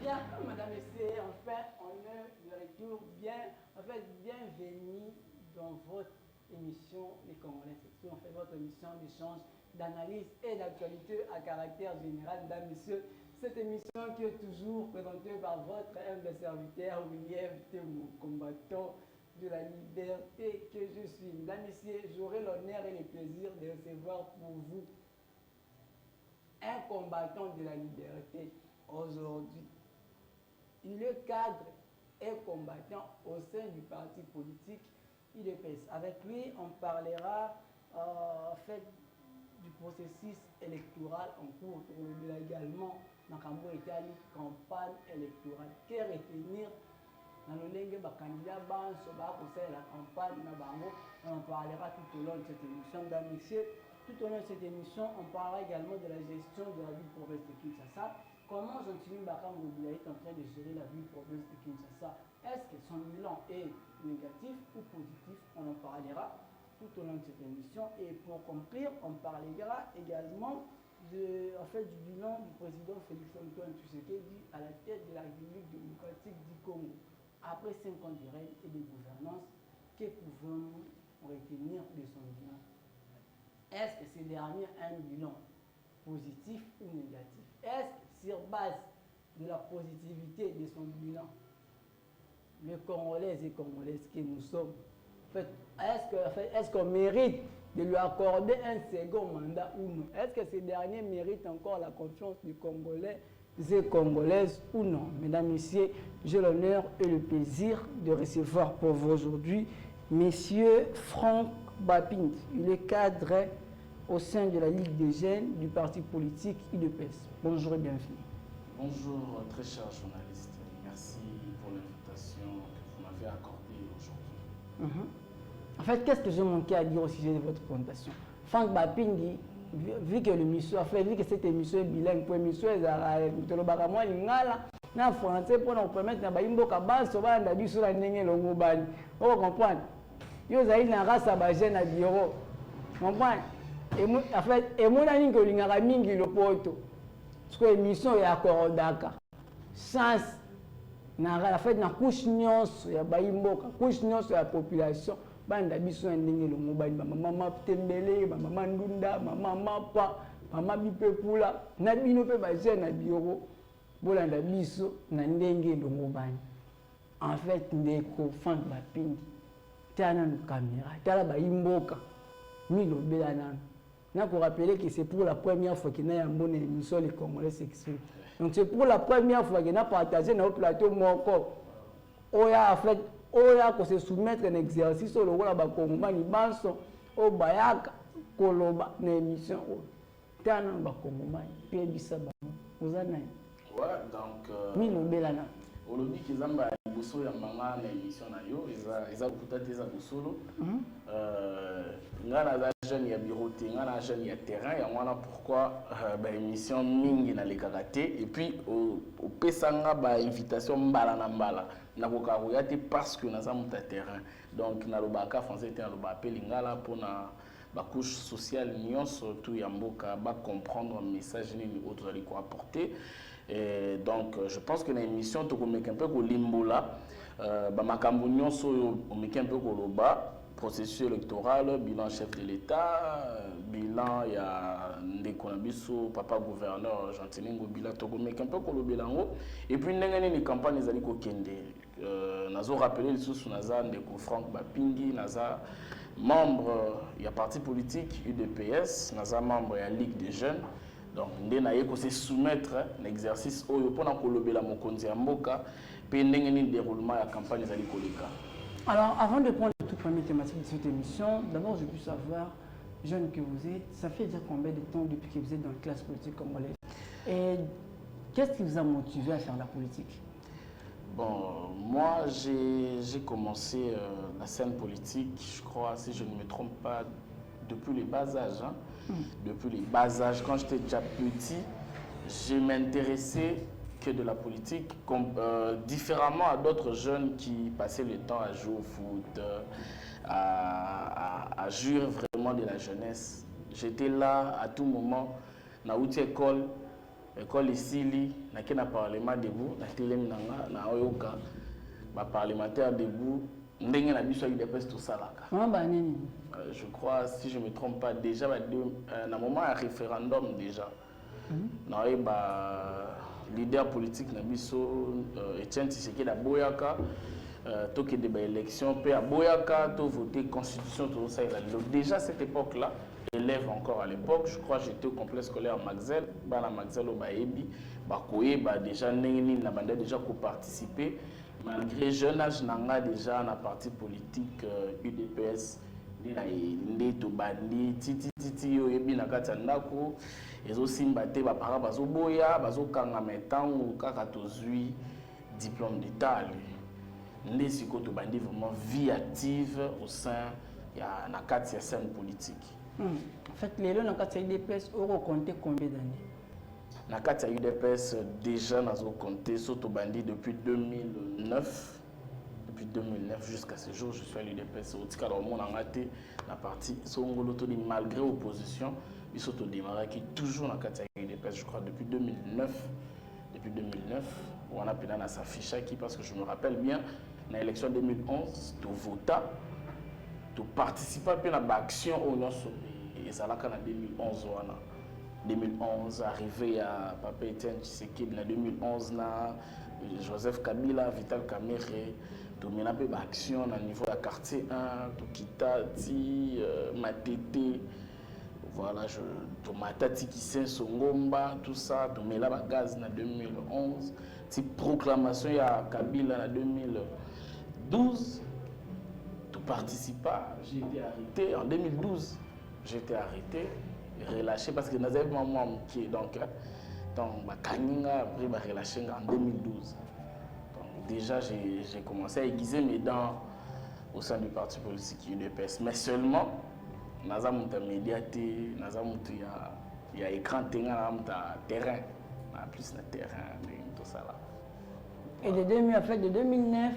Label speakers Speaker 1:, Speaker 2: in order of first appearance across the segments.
Speaker 1: Bien, madame, messieurs, enfin, on est de retour. Bienvenue dans votre émission Les Congolais Sexuels. On fait votre émission d'échange, d'analyse et d'actualité à caractère général, mesdames, messieurs. Cette émission qui est toujours présentée par votre humble serviteur, William Temo, combattant de la liberté que je suis. Mesdames, messieurs, j'aurai l'honneur et le plaisir de recevoir pour vous un combattant de la liberté aujourd'hui. Il est cadre et combattant au sein du parti politique UDPS. Avec lui, on parlera en fait du processus électoral en cours. On a également dans la campagne électorale. Que retenir dans le lingue des candidats la campagne on en parlera tout au long de cette émission. Mesdames, messieurs, tout au long de cette émission, on parlera également de la gestion de la ville province de Kinshasa. Comment Jean-Timi Bakamobila est en train de gérer la ville province de Kinshasa? Est-ce que son bilan est négatif ou positif? On en parlera tout au long de cette émission. Et pour conclure, on parlera également du bilan du président Félix-Antoine Tshisekedi à la tête de la République démocratique du Congo. Après 5 ans de règne et de gouvernance, que pouvons-nous retenir de son bilan? Est-ce que ce dernier a un bilan positif ou négatif? Est-ce que sur base de la positivité de son bilan, les Congolais et Congolaises que nous sommes, est-ce qu'on mérite de lui accorder un second mandat ou non? Est-ce que ce dernier mérite encore la confiance des Congolais et Congolaises ou non? Mesdames, Messieurs, j'ai l'honneur et le plaisir de recevoir pour vous aujourd'hui Monsieur Franck Bapinde. Il est cadre au sein de la Ligue des jeunes du parti politique UDPS. Bonjour et bienvenue.
Speaker 2: Bonjour, très cher journaliste. Merci pour l'invitation que vous m'avez accordée aujourd'hui.
Speaker 1: En fait, qu'est-ce que j'ai manqué à dire au sujet de votre présentation? Franck Bapinde, vu que l'émission a fait, vu que cette émission est bilingue, pour l'émission est en français pour nous permettre de vous comprenez? Vous avez une race à baser à bureau. Comprenez? En fait, et mon ami que l'ingara mingi le poto. Parce que l'émission est à Korodaka. Sans la fait na couche nyos ya baimboka, couche nyos ya population. Banda biso ndenge lo mobali mama tembele, mama ndunda, mama mapa, mama bipepula, na bino pe baser na bureau. Bolanda biso na ndenge lo mobali. En fait, ndeko Franck Bapinde. Tana na caméra, tala baimboka. Milo belana. Je vous rappeler que c'est pour la première fois qu'il y a une émission Les Congolais Sexuels. Donc c'est pour la première fois qu'il y a partagé dans le plateau mon corps. Oya en fait, oya ko se soumettre un exercice au rôle ba Congomani banso o bayaka koloba na émission o. Tana ba Congomani pe bisaba. Ozana.
Speaker 2: Ouais, donc
Speaker 1: Milo belana.
Speaker 2: Olobi kizamba liboso ya manga na émission na yo eza kutata eza bosolo. Nga na jeune ya bureau te, nga na jeune ya terrain ya wana pourquoi ba émission mingi na lekaka te et puis au pesanga ba invitation mbala na mbala na koka koya te parce que naza muta terrain. Donc na lobaka français te na loba appel ngala pona ba couche sociale nyonso tout ya mboka ba comprendre un message nini autre ali ko apporter. Et donc je pense que na émission to ko meka un peu ko limbola ba makambo nyonso o meka un peu ko loba processus électoral, bilan chef de l'État, bilan il y a Ndekonabiso, papa gouverneur Jean-Timi Ngobila Togo mais un peu comme le bilan et puis les campagnes les aliko kende nazo rappelé les sous naza Ndeko Franck Bapinde naza membre il y a parti politique UDPS naza membre il y a Ligue des jeunes donc ndena yeko se soumettre l'exercice oyo pona kolobela mokonzi ya mboka pe ndenge ni déroulement ya campagne les aliko leka.
Speaker 1: Alors, avant de prendre la toute première thématique de cette émission, d'abord, je veux savoir, jeune que vous êtes, ça fait déjà combien de temps depuis que vous êtes dans la classe politique congolaise? Et qu'est-ce qui vous a motivé à faire la politique?
Speaker 2: Bon, moi, j'ai commencé la scène politique, je crois, si je ne me trompe pas, depuis les bas âges. Hein. Depuis les bas âges, quand j'étais déjà petit, je m'intéressais que de la politique, différemment à d'autres jeunes qui passaient le temps à jouer au foot, à jouir vraiment de la jeunesse. J'étais là à tout moment, dans l'outil école, école esili nake na parlement debout na telemi nanga na oyoka ba parlementaire debout ndenge na biso UDPS tout salaka. Je crois, si je ne me trompe pas, déjà na moment un référendum déjà. Na ba leader politique na biso Etienne Tshisekedi da boyaka to que des élections pe a boyaka to voter constitution tout ça. Déjà cette époque là, élève encore à l'époque, je crois j'étais au complexe scolaire Maxel, bana Maxel au Baebi, bakoye ba déjà nengeni na banda déjà ko participer malgré jeune âge nanga déjà na parti politique UDPS nde to bandi titi yo yebi na kati ndako ezo simba te ba para bazo boya bazo kanga metango kaka tozui diplôme d'état nde siko to bandi vraiment vie active au sein ya na kati ya scène politique.
Speaker 1: En fait lelo na kati ya UDPS oko compter combien d'années?
Speaker 2: Na kati ya UDPS déjà nazo compter surtout bandi depuis 2009. Depuis 2009 jusqu'à ce jour, je suis à l'UDPS. Au Tika Romo Nangate, la partie Songolo Toni, malgré opposition, ils sont au démarrage qui est toujours dans la UDPS, je crois, depuis 2009. Depuis 2009, on a pu dans sa fiche qui, parce que je me rappelle bien, dans l'élection 2011, tu votes, tu participes à l'action au Nyonso. Et ça là, en 2011, 2011, arrivé à Papa Etienne Tshisekedi, en 2011, Joseph Kabila, Vital Kamerhe. Tu mets un peu d'action au niveau du quartier 1, tu Kitati, Matete, voilà, tu Matati qui s'est Songomba, tout ça, tu mets là gaz en 2011, tu proclamation à Kabila en 2012, tu participes, j'ai été arrêté en 2012, j'ai été arrêté, relâché parce que nous avons un moment qui est donc Kaninga, après relâché en 2012. Déjà, j'ai commencé à aiguiser mes dents au sein du parti politique UDPS. Mais seulement, nous avons un médiaté, nous avons un écran terrain, plus de terrain, tout ça là.
Speaker 1: Et de 2009,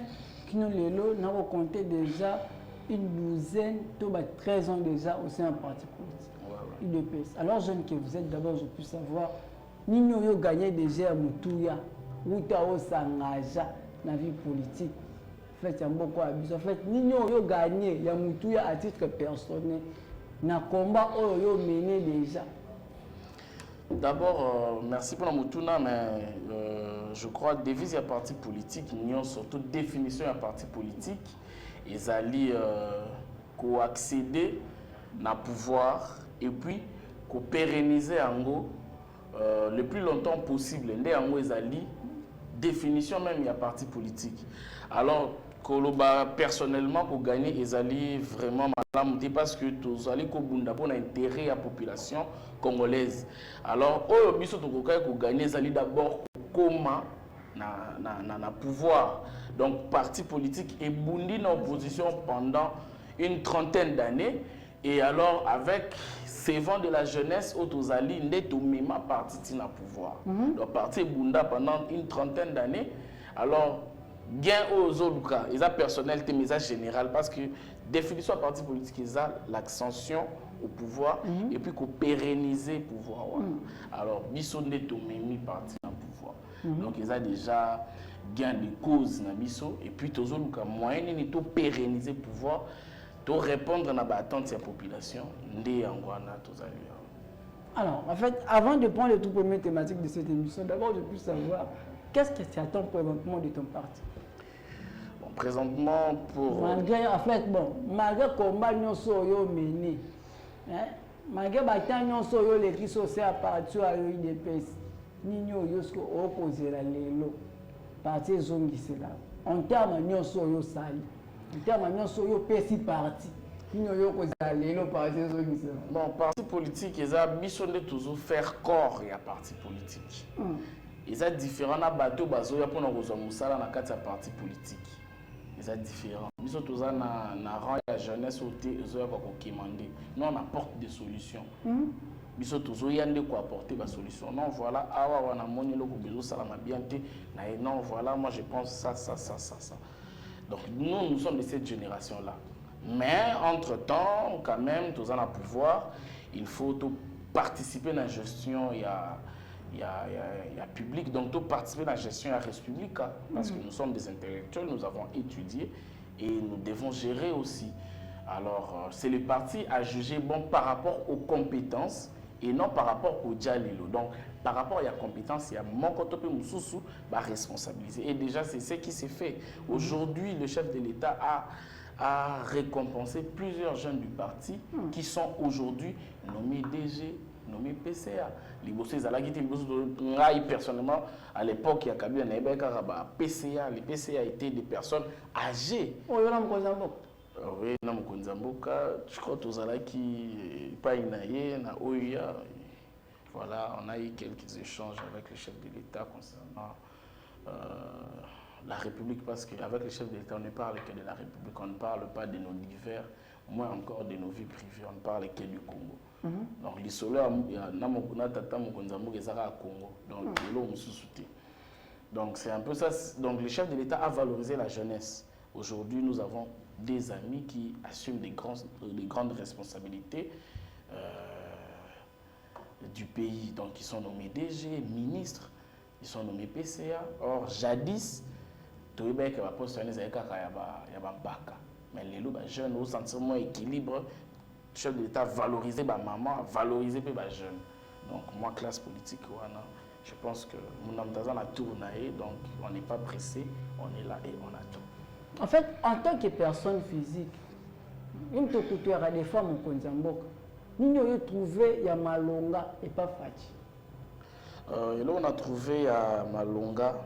Speaker 1: nous avons compté déjà une douzaine, 13 ans déjà au sein du parti politique UDPS. Alors, jeune que vous êtes, d'abord, je peux savoir, nous avons gagné déjà à Moutouya, où tu as s'engagé dans la vie politique. En fait, il y a beaucoup d'abus. En fait, nous avons gagné à titre personnel. Dans le combat, nous avons mené déjà.
Speaker 2: D'abord, merci pour la Moutuna, mais je crois que devise y a parti politique, nous avons surtout définition y a parti politique. Ils allaient accéder à pouvoir et puis pérenniser en gros le plus longtemps possible. Ils allaient définition même il y a parti politique. Alors personnellement pour gagner ils allaient vraiment madame parce que tous allaient pour intérêt à la population congolaise. Alors au biso to pour gagner ils allaient d'abord comment na pouvoir. Donc parti politique et bundi en opposition pendant une trentaine d'années et alors avec ces vents de la jeunesse aux alliés n'est au même parti na pouvoir. Donc parti bunda pendant une trentaine d'années. Alors gain aux autres ils ont personnalité mais ils général parce que définition parti politique ils ont l'ascension au pouvoir et puis qu'on pérenniser le pouvoir. Alors biso n'est au même parti na pouvoir. Donc ils ont déjà gain de cause na biso et puis tous autres moyen ni to pérenniser le pouvoir. Pour répondre à l'attente de la population,
Speaker 1: alors, en fait, avant de prendre les tout premières thématiques de cette émission, d'abord, je peux savoir qu'est-ce que tu attends présentement de ton parti?
Speaker 2: Bon, présentement, pour.
Speaker 1: Malgré, en fait, malgré le combat nous sommes menés, malgré le bataille nous sommes les qui sont à partir à l'UDPS, nous sommes opposés à l'élo, parti zone qui c'est là. En termes, nous sommes sali. En termes de petit parti,
Speaker 2: bon, parti politique, ils ont toujours faire corps et à parti politique. Ils ont différents bateaux bateaux pour nous dans la carte parti politique. Ils ont différents. Ils ont tous un rang la jeunesse ils ont commandé. Nous on apporte des solutions. Ils ont toujours y a de quoi apporter des solutions. Non voilà, on a monnaie le besoin ça m'a bien été. Non voilà, moi je pense ça. Donc nous sommes de cette génération-là. Mais entre-temps, quand même, tous en a pouvoir, il faut participer à la gestion, il il y a public, donc tout participer à la gestion de la République, parce que nous sommes des intellectuels, nous avons étudié et nous devons gérer aussi. Alors, c'est le parti à juger bon par rapport aux compétences et non par rapport au dialogue. Donc, par rapport à la compétence, il y a mon côté Moussoussou va responsabiliser. Et déjà, c'est ce qui s'est fait. Aujourd'hui, le chef de l'État a récompensé plusieurs jeunes du parti qui sont aujourd'hui nommés DG, nommés PCA. Personnellement, à l'époque, il y a Kabila PCA. Les PCA étaient des personnes âgées. Oui, je crois que voilà, on a eu quelques échanges avec le chef de l'État concernant la République, parce qu'avec le chef de l'État, on ne parle que de la République, on ne parle pas de nos divers, moins encore de nos vies privées, on ne parle que du Congo. Donc, les solaires, donc, c'est un peu ça. Donc, le chef de l'État a valorisé la jeunesse. Aujourd'hui, nous avons des amis qui assument des grandes responsabilités du pays. Donc, ils sont nommés DG, ministres, ils sont nommés PCA. Or, jadis, tout le monde a posté un mais les jeunes, au sentiment équilibre, le chef de l'État valorisé ma maman, valorisé les jeunes. Donc, moi, classe politique, je pense que mon âme a tourné, donc on n'est pas pressé, on est là et on attend.
Speaker 1: En fait, en tant que personne physique, une tuteur à des femmes au Konzambok, nous avons trouvé ya Malonga et pas Fachi.
Speaker 2: Et là, on a trouvé ya Malonga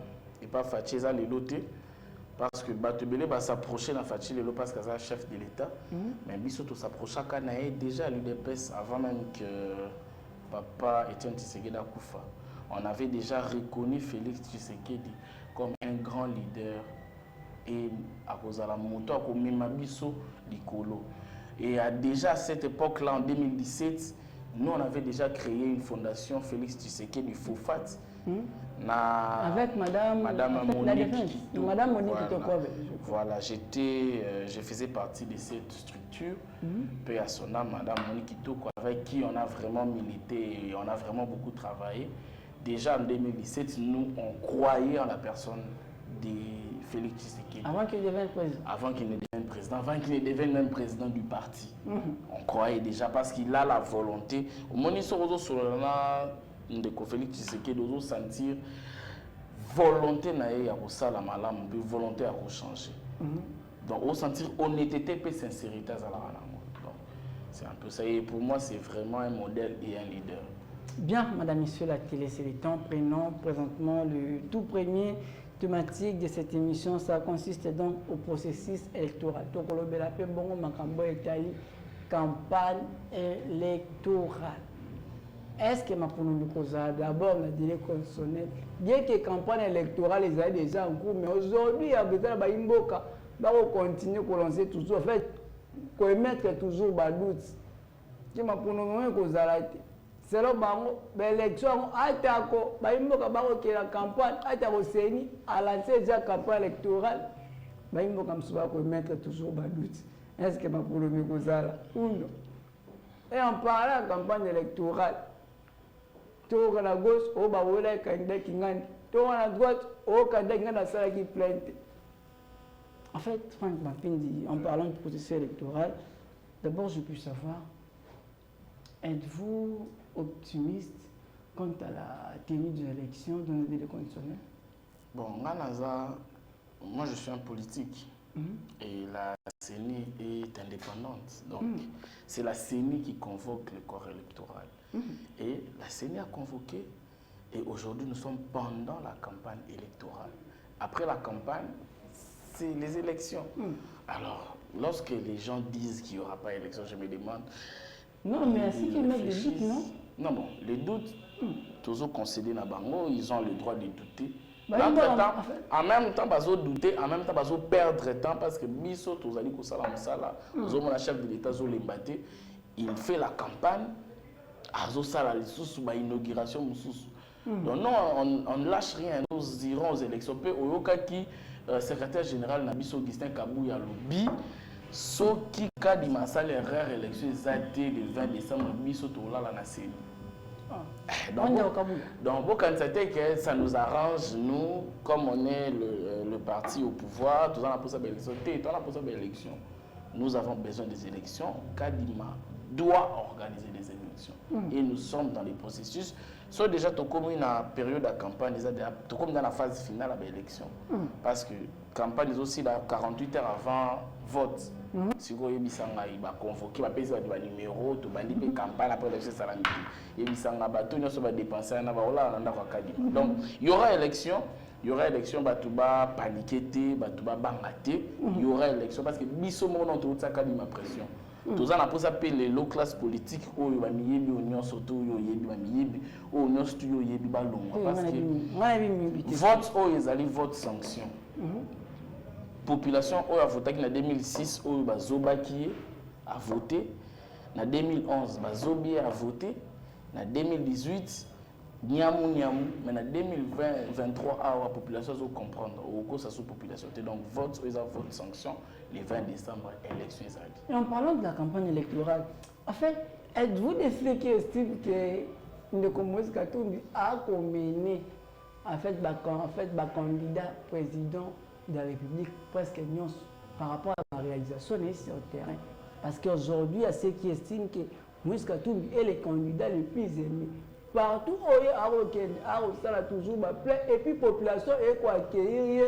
Speaker 2: et pas Fachi, ça les lotés. Parce que Batebele va s'approcher dans Fachi Lelo parce que c'est chef de l'État. Mais Bissoto s'approcha déjà à l'UDPS avant même que papa Etienne Tshisekedi Koufa. On avait déjà reconnu Félix Tshisekedi comme un grand leader et à cause de la moto à Mabiso Likolo. Et déjà à cette époque-là, en 2017, nous on avait déjà créé une fondation Félix Tshisekedi Fofat.
Speaker 1: Avec Madame Monique Kitoko. Madame Monique Kitoko.
Speaker 2: Voilà, je faisais partie de cette structure. Puis à son âme, Madame Monique Kitoko, avec qui on a vraiment milité et on a vraiment beaucoup travaillé. Déjà en 2017, nous, on croyait en la personne de Félix Tshisekedi.
Speaker 1: Avant qu'il devienne président.
Speaker 2: Avant qu'il ne devienne président, avant qu'il ne devienne même président du parti. On croyait déjà parce qu'il a la volonté. Au moment où de Félix Tshisekedi doit sentir volonté à la malam, volonté à changer. Donc au sentir honnêteté et sincérité à la donc c'est un peu ça. Et pour moi c'est vraiment un modèle et un leader.
Speaker 1: Bien, Madame, Monsieur, la télé, c'est le temps. Prenons présentement le tout premier thématique de cette émission. Ça consiste donc au processus électoral. Campagne électorale. Est-ce que ma d'abord la délai constitutionnel, bien que la campagne électorale est déjà en cours, mais aujourd'hui, il y a besoin de continuer à lancer toujours, en fait, de mettre toujours des doutes. Que ma c'est l'élection, la campagne, à lancer déjà la campagne électorale, il mettre toujours des doutes. Est-ce que ma et en parlant de la campagne électorale, tout à la gauche, au bas où les candidats qui gagnent, tout à la droite, au candidat qui gagne la qui plainte. En fait, Franck Mapindi, en parlant du processus électoral, d'abord je peux savoir, êtes-vous optimiste quant à la tenue de l'élection dans le délai conditionnel?
Speaker 2: Bon, moi je suis un politique. Et la CENI est indépendante. Donc, c'est la CENI qui convoque le corps électoral. Et la CENI a convoqué. Et aujourd'hui, nous sommes pendant la campagne électorale. Après la campagne, c'est les élections. Alors, lorsque les gens disent qu'il n'y aura pas d'élection, je me demande...
Speaker 1: Non, mais est-ce qu'ils mettent des doutes, non?
Speaker 2: Non, bon, les doutes, toujours concédés dans Bango, ils ont le droit de douter. En même temps, ils douter, en même temps, ils perdre temps parce que Bisso, le chef de l'État, il fait la campagne, l'inauguration. Donc non, on ne lâche rien, nous irons aux élections. Le secrétaire général Nabiso Augustin Kabouya Lobi, ce qui a dit que l'erreur élection le 20 décembre, Bisso Tola la CENI. Donc, bon, quand c'était que ça nous arrange, nous, comme on est le parti au pouvoir, tout ça, élection. Nous avons besoin des élections. Kadima doit organiser des élections. Et nous sommes dans les processus. Soit déjà, tu comme une période de campagne, tu comme dans la phase finale de l'élection. Parce que la campagne est aussi là 48 heures avant vote. Si vous avez convoqué, il y a des numéros, il y a des campagnes après l'élection. Il y a des dépenses. Donc, il y aura élection. Il y aura élection, tu vas paniquer, tu vas bangater. Il y aura élection parce que biso mon tout ça ma pression. Tout ça on appelle les low class politiques où il va miyebi union surtout yo yebi ba miyebi ou union studio yebi ba longa parce que vote où ils allaient vote sanction. Population où a voté en 2006 où bazobaki a voté, en 2011 bazobi a voté, en 2018 Niamou, mais en 2023, la population va comprendre, au cours de sa population. Donc, vote, ils ont vote sanction, le 20 décembre, élection.
Speaker 1: Et en parlant de la campagne électorale, en fait, êtes-vous de ceux qui estiment que Moïse Katumbi a mené en fait, candidat président de la République presque nions par rapport à la réalisation sur le terrain? Parce qu'aujourd'hui, il y a ceux qui estiment que Moïse Katumbi est le candidat le plus aimé. Partout où il y a toujours et puis la population est accueillir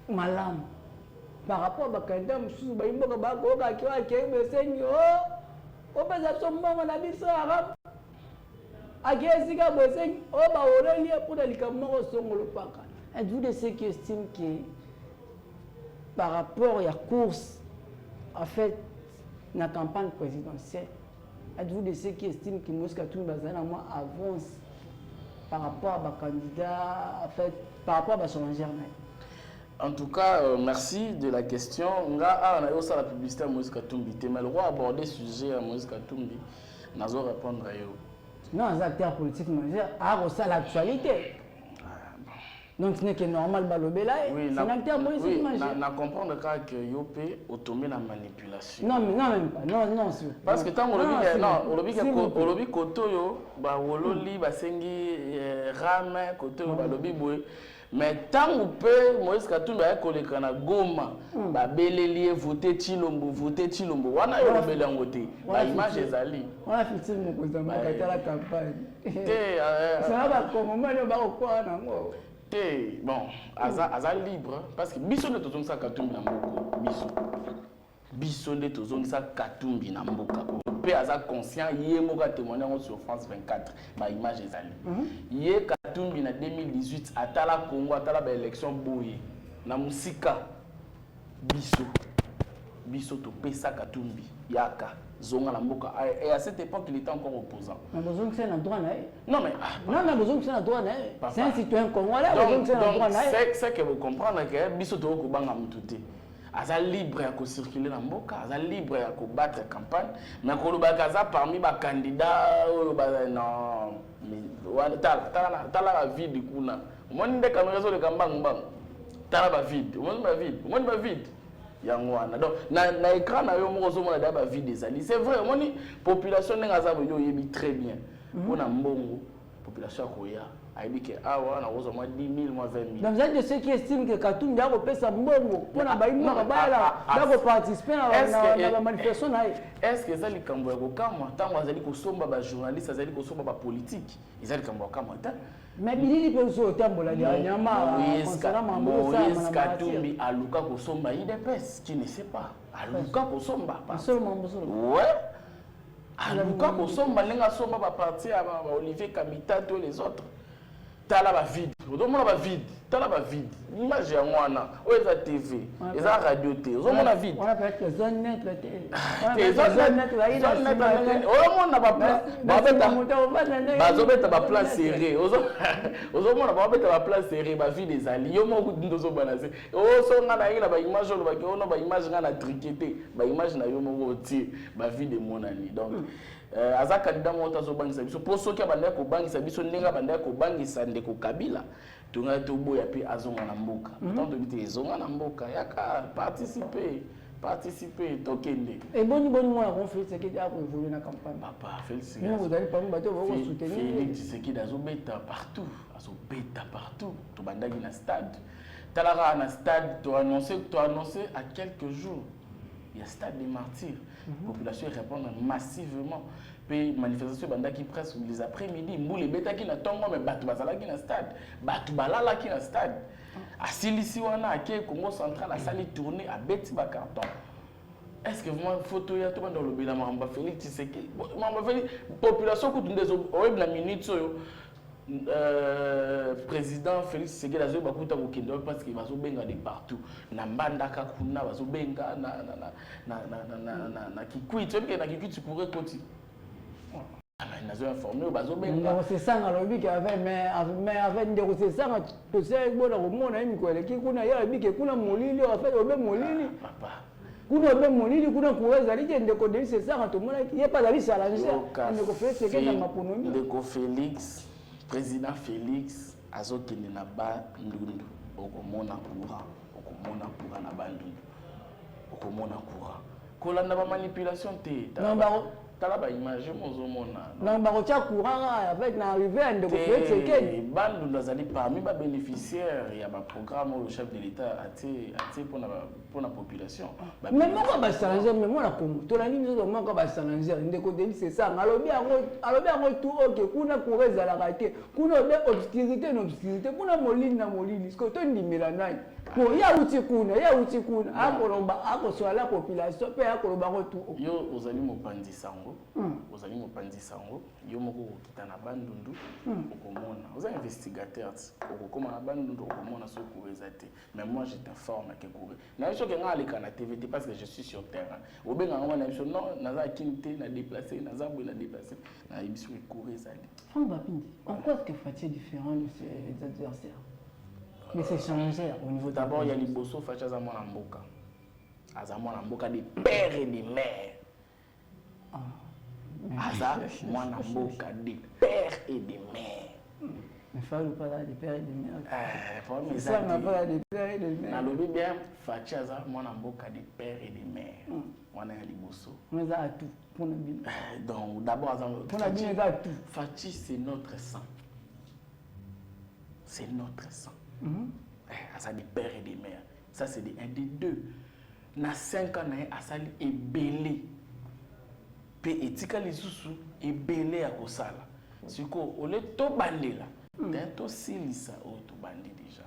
Speaker 1: malam. Par rapport à la candidat, il y a êtes-vous de ceux qui estiment que par rapport à la course, en fait, la campagne présidentielle, êtes-vous de ceux qui estiment que Moïse Katumbi avance par rapport à ma candidat, en fait, par rapport à son germain?
Speaker 2: En tout cas, merci de la question. On a aussi la publicité à Moïse Katumbi. Mais le roi aborder le sujet à Moïse Katumbi, nous allons répondre à eux.
Speaker 1: Non, les acteurs politiques majeurs ont aussi l'actualité. Donc ce n'est que normal balobela.
Speaker 2: Oui,
Speaker 1: c'est un acteur politique majeur.
Speaker 2: Na comprendre que Yopé automé la manipulation.
Speaker 1: Non mais non même pas. Non sûr.
Speaker 2: Parce que tant on lobi koto yo ba wololi ba sengi rame koto yo ba lobi boy. Mais tant on peut Moïse Katumbi a koleka na Goma ba beleli voter Chilombo wana yo lobela ngote ba image ezali.
Speaker 1: Wana fitile mo kozamba katala campagne. Ça va comme moment ba okwa nango.
Speaker 2: Bon, aza libre parce que biso de tozong sa Katumbi na mboko biso de tozong sa Katumbi na mboka pe aza conscient yé moka témoigner sur France 24 ba image ezali yé Katumbi na 2018 atala Congo atala ba élection boye na musika biso to pesa Katumbi yaka zonga la mboka et à cette époque il était encore opposant.
Speaker 1: Mais besoin que c'est un droit
Speaker 2: non mais
Speaker 1: besoin que c'est un droit c'est un citoyen congolais besoin que c'est un droit
Speaker 2: c'est que vous comprenez que biso to ko banga mututé aza libre à circuler na mboka aza libre à battre campagne mais ko lobaka za parmi ba candidats non mais tala la vide kuna moni de caméra zo le kambang tala ba vide moni ba vide Yangwana. Donc, na écran, na yo moko mona daba vie des alliés. C'est vrai, moni population n'engaza yo yebi très bien. On a mbongo population koya. Aibi ke awa na ozo moi 10 000 moi 20 000. Donc, vous êtes de ceux qui estiment que Katumbi a repesa mbongo pour na baïma babala da participer na la manifestation na. Est-ce que ça li kambo ya kokama tango azali ko somba ba journaliste azali ko somba ba politique. Izali kambo kama ta. Mais bilili pe zo tambola dia nyama Moïse Katumbi aluka ko somba IDPS, tu ne sais pas. Aluka ko somba. Seulement ouais. Aluka ko somba lenga somba ba parti à Olivier Kamita tous les autres. Tala ba vide. Ozomona ba vide. Tala ba vide. Image ya mwana. Oza TV. Eza radio te. Ozomona vide. On appelle que zone neutre te. Zone neutre la ina. Ozomona ba place. Bazobeta ba place serrée. Ozomona ba beta ba place serrée ba vide ezali. Yo moko ndozo balancer. Osonga na ina ba image lo ba ke ono ba image nga na triqueté. Ba image na yo moko ti ba vide monani. Donc aza candidat mo tazo bangisa biso poso kia banda ko bangisa biso ndenga banda ko bangisa ndeko Kabila tunga to boya pe azonga na mboka tant de bité ezonga na mboka yaka participer participer tokende.
Speaker 1: Et bon moi on fait ce qui a évolué dans la campagne.
Speaker 2: Papa Félix.
Speaker 1: Nous vous allez pas nous battre pour soutenir.
Speaker 2: Félix Tshisekedi azobeta partout, azobeta partout. To bandaki na stade. Talara na stade, tu annoncé à quelques jours. Il y a stade des martyrs. La population répond massivement. Puis manifestation bandaki presque les après-midi. Mboule beta qui na tongo mais batu bazala qui na stade. Batu balala qui na stade. Asilisi wana ake Congo central a sali tourner à beti ba carton. Est-ce que vraiment photo ya to dans le bilan Mamba Félix Tshisekedi. Mamba Félix population ko tunde zo web na minute so président Félix Tshisekedi azo bakuta ko kendo parce que bazo benga de partout. Na mbandaka kuna bazo benga na Kikwit, tu sais na Kikwit tu pourrais continuer. Nous avons informé,
Speaker 1: c'est ça, mais avec des c'est ça, tu sais, bon, on a une collègue qui a eu qui a molili, en fait, on a molili. Kuna a molili, kuna courage, c'est ça, tout le monde, il n'y a pas d'avis à la
Speaker 2: le Félix, président Félix, Azo Kenenaba, Ndundu, Okomona courant, Okomona courant na Bandundu, Okomona courant. Kolanda ba manipulation té. Talaba image mozomona.
Speaker 1: Non ba kotia courant avec na arrivé à ndeko Tshisekedi.
Speaker 2: Bandu ndazali parmi ba bénéficiaires ya ba programme le chef de l'état a pour la population.
Speaker 1: Mais moi ba changer mais moi la Congo. To la nini zo moi ba changer ndeko deli c'est ça. Alobi yango tout OK kuna kureza la raté. Kuna be obscurité kuna molini na molini. Ce que to ndimela nai. Pour ya uti kuna akoloba akoswa la population pe akoloba ko tout.
Speaker 2: Yo ozali mopandi sango. Ozali mopandi sango. Yo moko kokita na bandundu okomona. Oza investigateur okokoma na bandundu okomona so kureza te. Mais moi je t'informe que kureza. Na biso ke nga aleka na TVT parce que je suis sur terrain. Obenga ngoma na biso non naza kinité na déplacer naza boy na déplacer. Na biso kureza.
Speaker 1: Franck Bapindi, en quoi est-ce que Fatih est différent de ses adversaires? Mais c'est changé au niveau
Speaker 2: d'abord il y a les bosso Fatih Azamona Mboka. Azamona Mboka des pères et des mères. Azamona Mboka des pères et des mères.
Speaker 1: Mais Fallou pas là des pères et des mères.
Speaker 2: Pour
Speaker 1: ça n'a pas des pères et des mères.
Speaker 2: Na lobi bien Fatih Azamona Mboka des pères et des mères. On a les bosso.
Speaker 1: On a tout pour nous bien.
Speaker 2: Donc d'abord
Speaker 1: pour nous bien tout.
Speaker 2: Fatih c'est notre sang. C'est notre sang. Ça des pères et des mères. Ça c'est un des deux. Na 5 ans na asali ebele. Pe etika lisusu ebele à kosala. Siko ole to bandela. To silisa o to bandi déjà.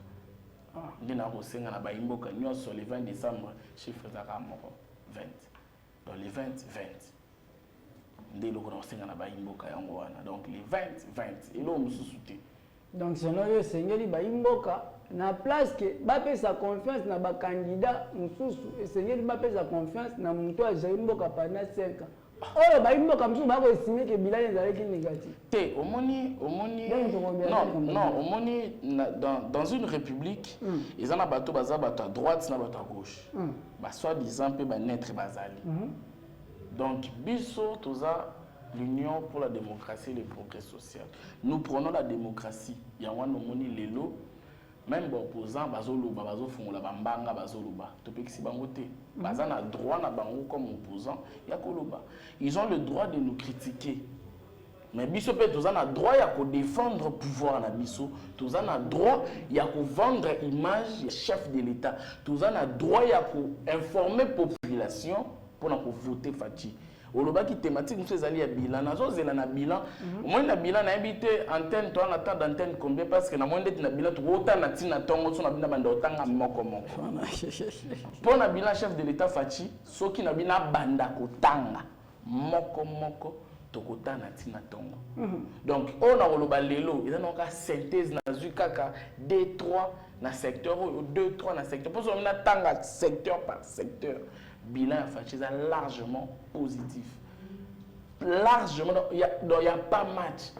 Speaker 2: Ndina kosenga na baimboka nyonso le 20 décembre chiffre za kamoko 20. Dans les 20 ndelo ko kosenga na baimboka yango wana. Donc les 20 elo mususu te.
Speaker 1: Donc selon eux sengeli baimboka na place que bape sa confiance na ba candidat mususu sengeli bape sa confiance na muntu a jaimboka pendant 5 ans. Oh baimboka mususu ba ko estimer que bilan ezalaki négatif.
Speaker 2: Té omoni non omoni dans une république ils en a bateau baza bateau à droite na bateau à gauche. Ba soit disant pe ba naître bazali. Donc biso toza l'Union pour la démocratie et le progrès social. Nous prenons la démocratie. Il y a un moni lelo, même les opposants, bazoluba, bazofungola bambanga, bazoluba. Topexi bangote. Bazan a droit na bango comme opposant, yakoloba. Ils ont le droit de nous critiquer. Mais biso pe tous a droit ya ko défendre le pouvoir na biso, tous a droit ya ko vendre image chef de l'État. Tous a droit ya ko informer population pour na ko voter Fatih. Olobaki thématique nous ezali ya bilan nazo zela na bilan moi na bilan na habité antenne toi na temps d'antenne combien parce que na moi ndeti na bilan to ota na tina tongo so na bina banda otanga moko pour na bilan chef de l'état Fatih soki na bina banda kotanga moko tokota na tina tongo donc on a oloba lelo eza na ka synthèse na zu kaka D3 na secteur 2-3 na secteur pour so na tanga secteur par secteur. Bilan Fatih est largement positif. Largement, il n'y a pas match.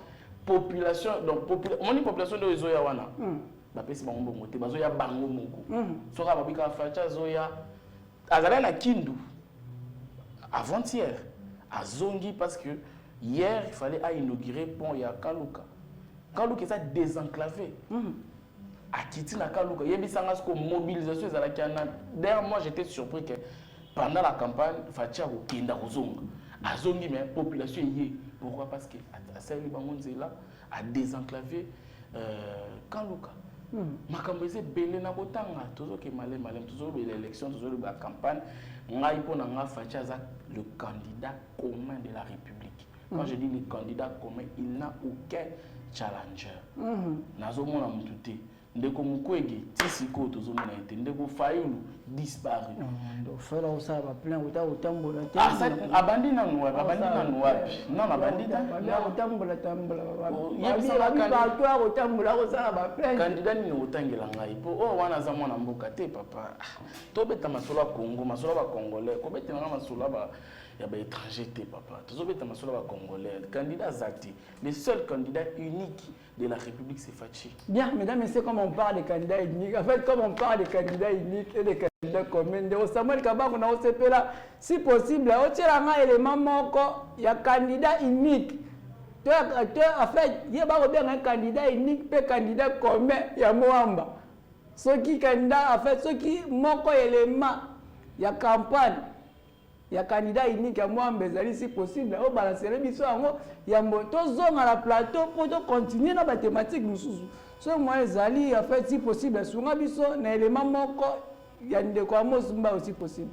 Speaker 2: Population, donc population de Zoya Wana. Bapesi bango moté, bazoya bango moko. Soka babika Fatih Zoya. Azala na Kindu. Avant-hier, à Zongi parce que hier il fallait inaugurer pont ya Kaluka. Kaluka est désenclavé. À Kiti na Kaluka, il y a une mobilisation. D'ailleurs, moi j'étais surpris que pendant la campagne Fachi a kokenda kozonga azongi mais population yé pourquoi parce que a sali bango nzela a désenclavé Kanluka makambo ese belé na botanga toujours que malem toujours l'élection toujours la campagne ngai pona nga Fachi aza le candidat commun de la République. Quand je dis le candidat commun, il n'a aucun challenger. Nazo mona mututé ndeko mukwege tisiko tozomona ete ndeko Fayulu disparu.
Speaker 1: Donc fera osa ba plein otambola te.
Speaker 2: Ah ça abandi na wapi non abandi na
Speaker 1: otambola
Speaker 2: yebisa
Speaker 1: candidat otambola osa ba plein
Speaker 2: candidat ni otangela ngai po o wana za mwana mboka te papa to beta masolo ya Congo masolo ba congolais ko beta nga masolo ba ya ba étranger te papa to beta masolo ba congolais candidat Zati le seul candidat unique de la République c'est Fachi.
Speaker 1: Bien mesdames et messieurs, comme on parle des candidats uniques, en fait comme on parle des candidats uniques et des candidats communs, de Samuel Kabako na OCP là, si possible, au tiranga élément moko, il y a candidat unique. En fait, il y a bien un candidat unique et un candidat commun, il y a Moamba. Ceux qui candidat, en fait, ceux qui moko élément, il y a campagne. Il y a candidat unique à moi, mais si possible, on balancer les missions, il y a moto zone à la plateau pour continuer dans la thématique. Ce moi, Zali, en fait, si possible, sur un biso, un élément moko, il y a des comments aussi possible.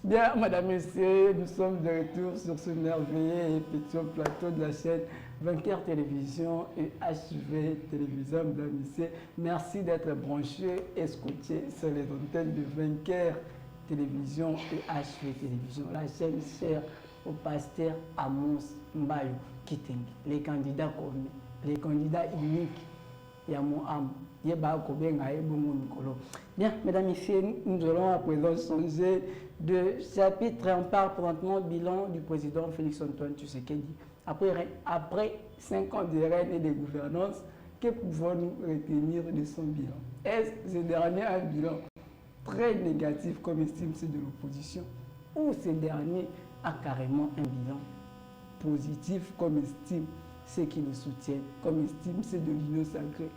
Speaker 1: Bien, madame, messieurs, nous sommes de retour sur ce merveilleux et petit plateau de la chaîne 24 Télévision et HV Télévision, mesdames, messieurs. Merci d'être branchés et scotchés sur les antennes de 24 Télévision et HV Télévision. La chaîne chère au pasteur Amos Mbayo Kiteng, les candidats communs, les candidats uniques. Bien, mesdames et messieurs, nous allons à présent changer de chapitre. On parle présentement du bilan du président Félix-Antoine Tshisekedi. Après 5 ans de règne et de gouvernance, que pouvons-nous retenir de son bilan? Est-ce ce dernier un bilan très négatif comme estime ceux de l'opposition, ou ce dernier a carrément un bilan positif comme estime ceux qui le soutiennent, comme estime ceux de l'Union sacrée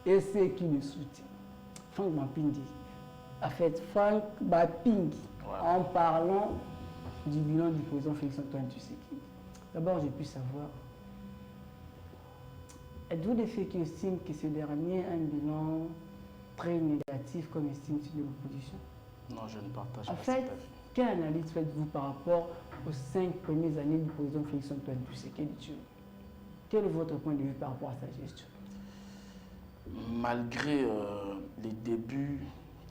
Speaker 1: et ceux qui le soutiennent? Franck Bapingi, en fait, Franck Bapingi, en parlant du bilan du président Félix-Antoine Tshisekedi. D'abord, j'ai pu savoir, êtes-vous de ceux qui estiment que ce dernier a un bilan très négatif comme estime ceux de l'opposition?
Speaker 2: Non, je ne partage pas.
Speaker 1: En fait, quelle analyse faites-vous par rapport aux 5 premières années du président Félix-Antoine Tshisekedi? Quel est votre point de vue par rapport à sa gestion?
Speaker 2: Malgré les débuts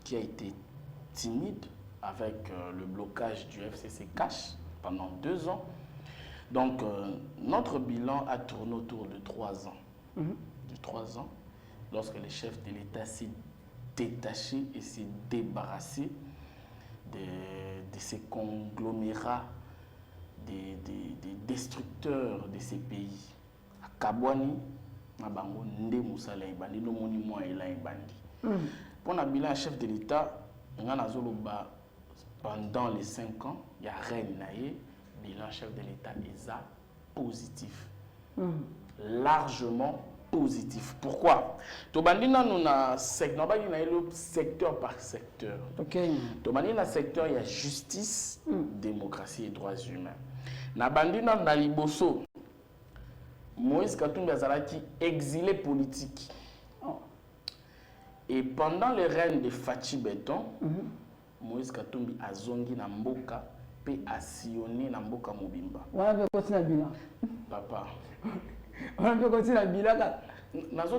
Speaker 2: qui a été timide avec le blocage du FCC Cash pendant 2 ans, donc notre bilan a tourné autour de 3 ans. De 3 ans, lorsque le chef de l'État s'est détaché et s'est débarrassé de ces conglomérats, des destructeurs de ces pays. À Kabwani, Nabango, Nde Moussala Ibandi, Nomoni Moa Ela Ibandi. Pour le bilan chef de l'État, pendant les 5 ans, il y a rien naïe, bilan chef de l'État est positif. Largement positif. Pourquoi? Tobandina nous na secteur par secteur. Tobandina secteur il y a justice, démocratie et droits humains. Na bandina na liboso Moïse Katumbi azalaki exilé politique. Et pendant le règne de Fachi Beton, Moïse Katumbi azongi na mboka pe asillonné na mboka mobimba.
Speaker 1: On continue à bilan.
Speaker 2: Papa.
Speaker 1: On peut continuer à bilan.
Speaker 2: Dans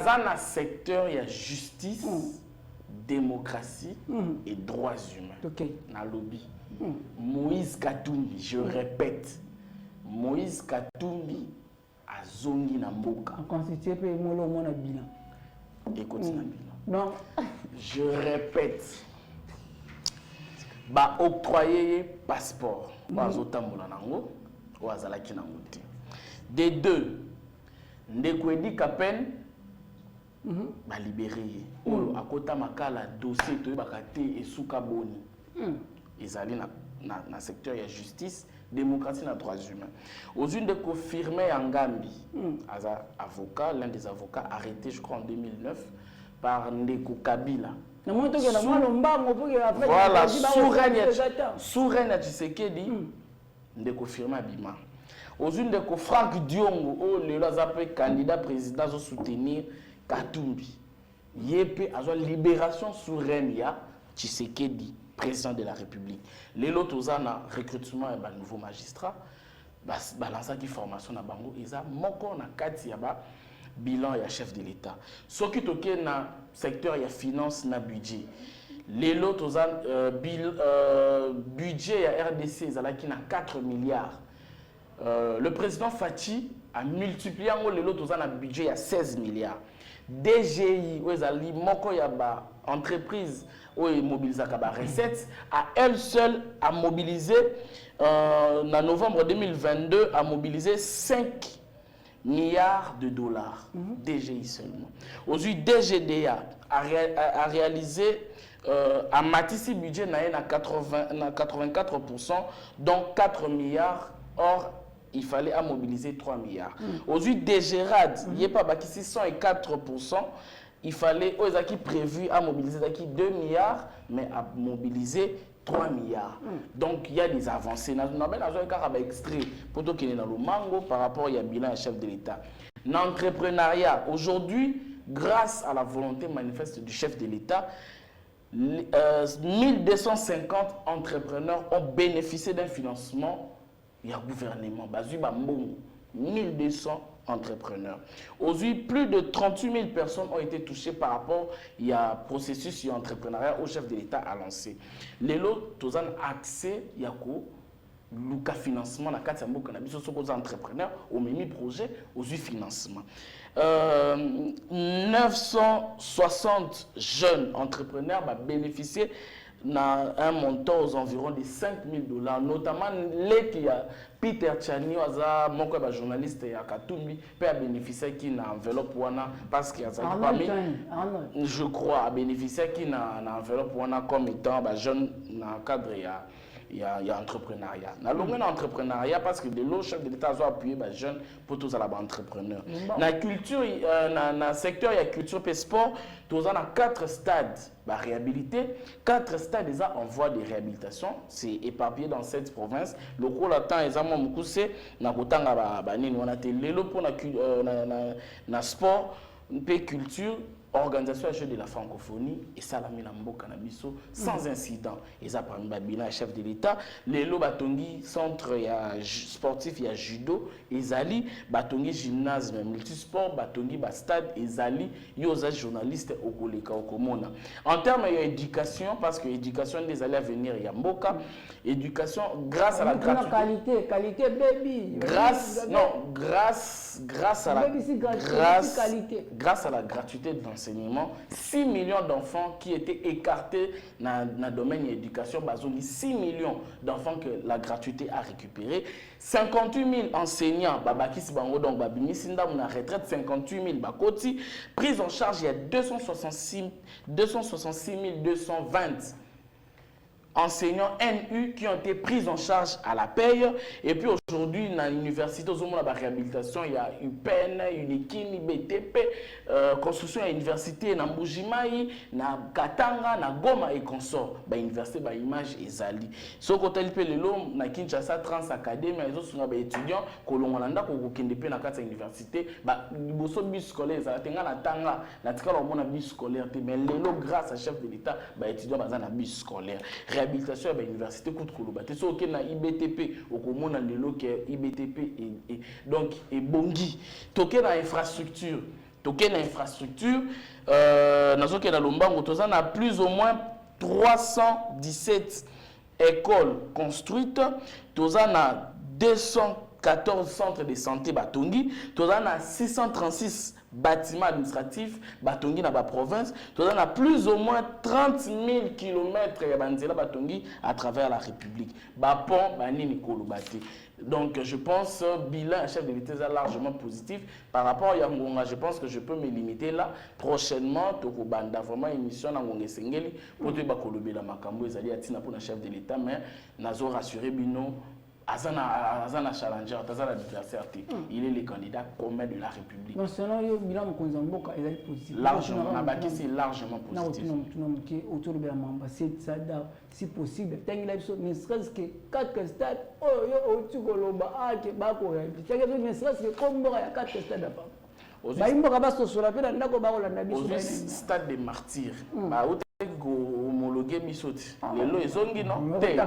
Speaker 2: un secteur, il y a justice, démocratie et droits humains. Dans le lobby. Moïse Katumbi, je répète, Moïse Katumbi azongi na mboka.
Speaker 1: Constitué pe molo mona bilan.
Speaker 2: Écoute na bilan.
Speaker 1: Non.
Speaker 2: Je répète. Ba octroyer passeport. Bazotambola nango, wazalaki nango te. Des deux, ndeko Edi Kapen ba libéré. Olo akota makala dossier to bakate esuka boni. Ezali na secteur ya justice, démocratie et droits humains. Aux unes de confirmer Ngambi, avocat, l'un des avocats arrêté, je crois, en 2009, par Ndeko Kabila. Voilà, sous règne à Tshisekedi, Ndeko confirmer Abima. Aux unes de Franck Diongo, le candidat président, a soutenir Katumbi. Yépe, a libération sous règne à Tshisekedi, président de la République. Les autres recrutement et nouveau magistrat, balança qui formation na bango, ils ont moko na kati yaba bilan et chef de l'État. Ce qui toke na secteur ya finance na budget. Les autres budget ya RDC ils ont na 4 milliards. Le président Fachi a multiplié les autres na budget ya 16 milliards. DGI ils ont moko yaba entreprise ou mobiliser la recette, à elle seule a mobilisé, en novembre 2022, a mobilisé 5 milliards de dollars, DGI seulement. Aujourd'hui, DGDA a réalisé, a matissé le budget à 84%, donc 4 milliards, or il fallait à mobiliser 3 milliards. Aujourd'hui, DGRAD, il n'y a pas 604%. Il fallait, aux acquis prévus à mobiliser 2 milliards, mais à mobiliser 3 milliards. Donc il y a des avancées. Nous avons un extrait pour tout qu'il y ait dans le mango par rapport au bilan chef de l'État. L'entrepreneuriat, aujourd'hui, grâce à la volonté manifeste du chef de l'État, 1250 entrepreneurs ont bénéficié d'un financement. Il y a un gouvernement, 1200 entrepreneurs. Aujourd'hui, plus de 38 000 personnes ont été touchées par rapport à processus sur entrepreneuriat au chef de l'État a lancé. Les lots, tous ont accès à le financement dans le cannabis aux entrepreneurs, au même projet, aux financements. 960 jeunes entrepreneurs vont bénéficier d'un montant aux environs de 5 000 $, notamment les qui a Peter Tchani, mon journaliste à Katumbi, peut bénéficier qui n'a enveloppe parce qu'il y a je crois, à bénéficier qui n'a enveloppe comme étant jeune dans le cadre il y a entrepreneuriat. Dans l'entrepreneuriat, parce que de l'autre chef de l'État a appuyé les jeunes pour tous les entrepreneurs. Dans la culture, dans le secteur, il y a culture et sport, tous on a 4 stades réhabilités, 4 stades en voie de réhabilitation, c'est éparpillé dans 7 provinces. Le gros latin est vraiment beaucoup, c'est dans le sport, la culture, organisation de la francophonie et Salami Lambo Cannabiso sans incident. Ils ont parmi Babila, chef de l'État. Les lots Batongi, centre sportif, il y a judo, Ezali, Batongi gymnase, multisport, Batongi stade, Ezali, Yosa journaliste au Koleka au Komona. En termes d'éducation, parce que l'éducation des allés à venir, il y a Mboka, éducation grâce à la gratuité.
Speaker 1: Qualité baby.
Speaker 2: Grâce à la gratuité de l'enseignement, 6 millions d'enfants qui étaient écartés dans le domaine de l'éducation, 6 millions d'enfants que la gratuité a récupéré, 58 000 enseignants, donc na retraite 58 000 bakoti, prise en charge il y a 266 220 enseignants NU qui ont été pris en charge à la paye. Et puis aujourd'hui, dans l'université, au moment de la réhabilitation, il y a UPN, UNIKIN, BTP, construction à l'université, dans Mbujimaï, dans Katanga, dans Goma et consort. L'université, l'image est Zali. Ce côté, il peut le long, dans Kinshasa, Trans Academy, ils sont des étudiants, que l'on a l'université, dans l'université, ils sont bus scolaires, ils ont Tanga, ils ont bus scolaire, mais grâce à chef de l'État, les étudiants ont un bus scolaire. Réhabilitation à l'université Koutkoulou. C'est ok na IBTP, au commun dans le lot IBTP et donc et Bongi. Toké na infrastructure, dans Lombango, on a plus ou moins 317 écoles construites, on a 14 centres de santé batongi, toza na 636 bâtiments administratifs batongi na ba province, toza na plus ou moins 30 000 km ya banzela batongi à travers la République. Ba pont banini kolobati. Donc je pense bilan chef de l'État est largement positif par rapport à Yangonga. Je pense que je peux me limiter là. Prochainement, toko banda vraiment émission na Ngonga Sengeli pour te bakolobe la makambo ezali atina pour na chef de l'État mais nazo rassurer bino Azana Challenger, Azana adversaire, il est le candidat commun de la République.
Speaker 1: Donc, selon le bilan Mkonzamboka, il est positif.
Speaker 2: Largement, c'est largement positif.
Speaker 1: Autour de la ambassade, si possible, ne serait-ce que 4 stades, ne serait-ce que comme 4 stades.
Speaker 2: Stade des martyrs. Homologué Misoti. Les lois ils ont dit non. Mais la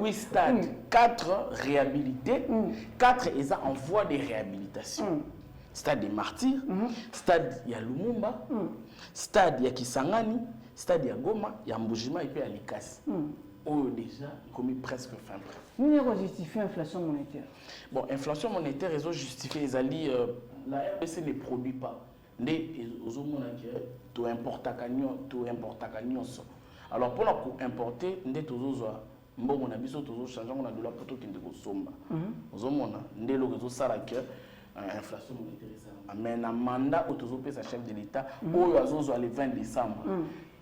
Speaker 2: 8 stades, 4 réhabilités, 4 ils ont en voie de réhabilitation. Stade des martyrs, stade ya Lumumba, stade ya Kisangani, stade ya Goma, ya Mbujima et puis à Likasi. Oh, déjà, commis presque fin prêt.
Speaker 1: Nous avons justifié l'inflation monétaire.
Speaker 2: Bon, inflation monétaire, ils ont justifié, ils ont dit, la RDC ne produit pas. Mais ils ont dit, tu importes à cagnon. Alors, pour importer, nous avons mbongo na biso tozo changer on a dollar pour tout kinde ko somba ozomona ndelo ko sala que inflation monétaire mais na mandat tozo pesa chef de l'État oyo azozo le 20 décembre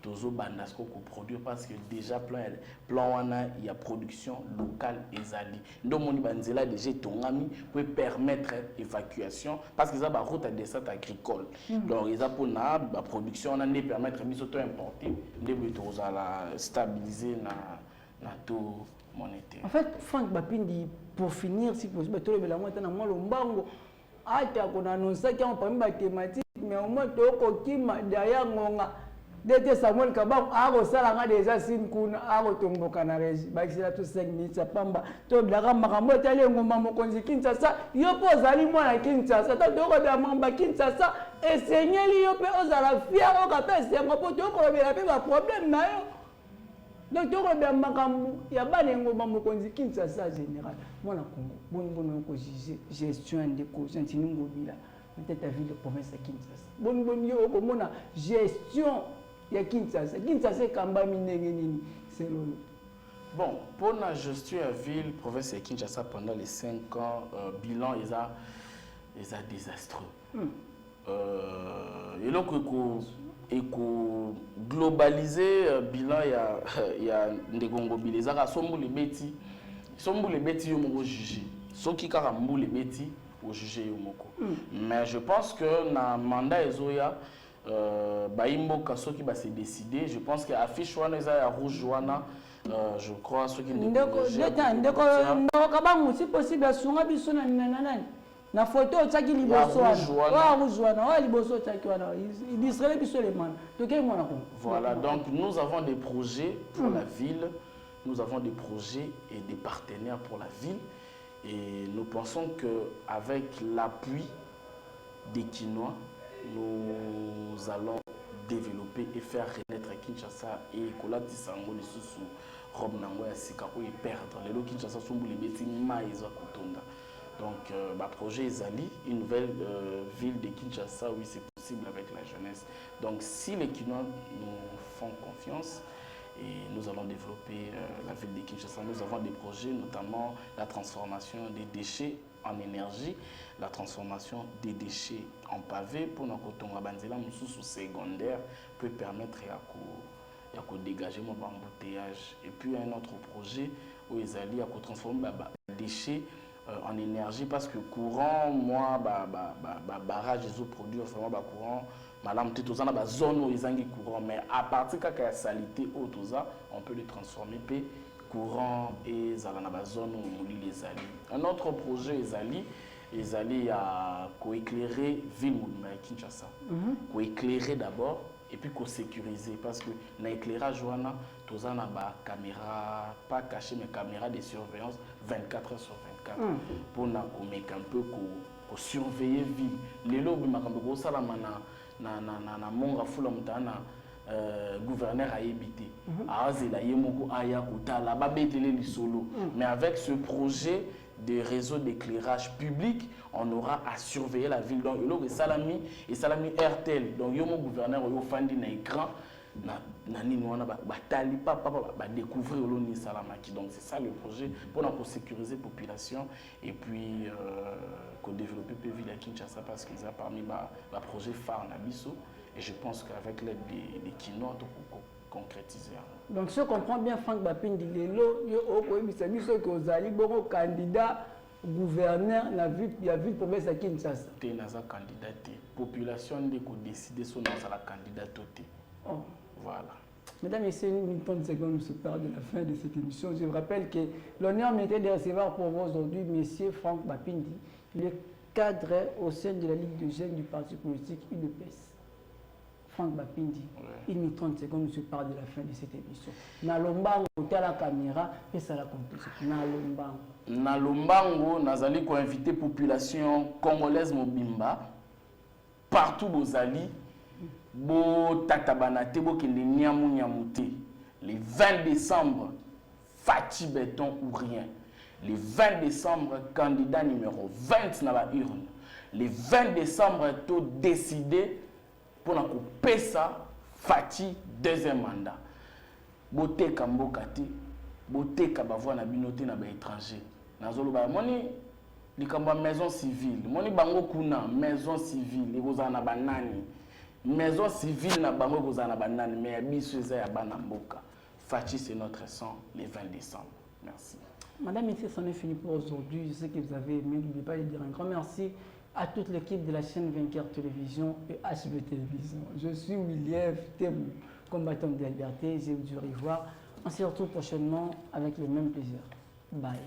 Speaker 2: tozo bandasko ko produire parce que déjà plan wana il y a production locale ezali ndo moni banzela déjà tongami pour permettre évacuation parce que ça ba route à descente agricole donc ils a pour na ba production on a ne permettre biso to importer ndebo tozo la stabiliser na taux monétaire.
Speaker 1: En fait, Franck Bapindi, pour finir, si possible, tout le monde a dit Lombango, on a annoncé qu'il y a un thématique, mais au moins, derrière Ngonga, dès Samuel Kabam, a déjà signé a tombo canarese, Baxila tout 5 minutes, ça pamba, tout le monde a dit Ngoma Kinshasa, Yopo Zali Mwana Kinshasa, tout le monde a dit Kinshasa, et Seigneur Yopo Ozala fier au Kapes, c'est un problème. Donc, tu as il y a des gens qui sont général. Moi, je suis gestion de caution, je peut-être la ville de province de Kinshasa. Bon, gestion de Kinshasa. Kinshasa, c'est
Speaker 2: bon, pour la gestion de la ville, province de Kinshasa, pendant les 5 ans, bilan, ils sont désastreux. Et donc, et que globaliser bilan il y a des gongo bilezaka sombo les bêtis yo moko juger soki kaka mbu les bêtis au juger yo moko mais je pense que na mandat ezoya baimboka soki ba se décider je pense que affiche wana eza ya rouge wana je crois ceux qui
Speaker 1: ndeko kabangu si possible sunga biso na nani na photo otaki liboso wana liboso otaki wana il serait biso les man toke mona ko
Speaker 2: voilà donc nous avons des projets pour la ville nous avons des projets et des partenaires pour la ville et nous pensons que avec l'appui des Kinois nous allons développer et faire renaître Kinshasa et Kolati Sango les sous Rob Nango ya sika ko y perdre les Kinshasa sombu les beti maïza kotonda. Donc, le projet Ezali, une nouvelle ville de Kinshasa, oui, c'est possible avec la jeunesse. Donc, si les Kinois nous font confiance, et nous allons développer la ville de Kinshasa, nous avons des projets, notamment la transformation des déchets en énergie, la transformation des déchets en pavé pour nos cotons Banzela, sous secondaire, peut permettre de dégager mon embouteillage. Et puis, un autre projet où Ezali a transformé les déchets en énergie parce que courant moi barrage les eaux produits vraiment courant madame tout ça na zone où ils ont courant mais à partir de la saleté on peut les transformer p courant et ça na zone où les ali un autre projet ezali à éclairer ville de Kinshasa éclairer d'abord et puis sécuriser parce que na éclairage wana toza na ba caméra pas cachée mais caméra de surveillance 24 heures sur 24 pour na un peu surveiller ville lelo bi makambo ko sala na monga fula mutana gouverneur a évité. Mais avec ce projet de réseau d'éclairage public, on aura à surveiller la ville. Donc, il y a Salami et Salami RTL. Donc, il y a mon gouverneur qui a fait un écran. Découvrir l'ONU Salamaki. Donc, c'est ça le projet pour sécuriser la population et puis développer la ville à Kinshasa parce qu'ils ont parmi les projets phares Nabiso. Et je pense qu'avec l'aide des Kino, on peut concrétiser.
Speaker 1: Donc, si on comprend bien, Franck Bapindi, il y a un candidat gouverneur de la ville province à Kinshasa.
Speaker 2: Il y a un candidat. La population a décidé sur la candidature. Voilà.
Speaker 1: Mesdames et messieurs, une trente secondes nous séparent de la fin de cette émission. Je vous rappelle que l'honneur m'était de recevoir pour vous aujourd'hui M. Franck Bapindi, le cadre au sein de la Ligue de jeunes du parti politique UDPS. Franck Bapindi, ouais. Une 30 secondes nous séparent de la fin de cette émission. Nalombango, tu as la caméra et ça la compétition.
Speaker 2: Nalombango, nous allons inviter la population congolaise Mobimba, partout où Ali. Bo tatabanate bo kende nyamu nyamute. Le 20 décembre, Fati Béton ou rien. Le 20 décembre, candidat numéro 20 na ba urne. Le 20 décembre, tout décidé pour na couper ça, Fati deuxième mandat. Bote kambokati, bote kabavwa na binote na ba étranger. Nazolo ba moni likamba maison civile. Moni bango kuna maison civile, eboza na banani. Maison civile na bango kozana banane mais biso eza ya bana mboka. Fachi c'est notre sang le 20 décembre. Merci.
Speaker 1: Madame et c'en est fini pour aujourd'hui. Je sais que vous avez aimé. N'oubliez pas de dire un grand merci à toute l'équipe de la chaîne Vainqueur Télévision et HB Télévision. Je suis William Tebou, combattant de la liberté. Je vous dis au revoir. On se retrouve prochainement avec le même plaisir. Bye.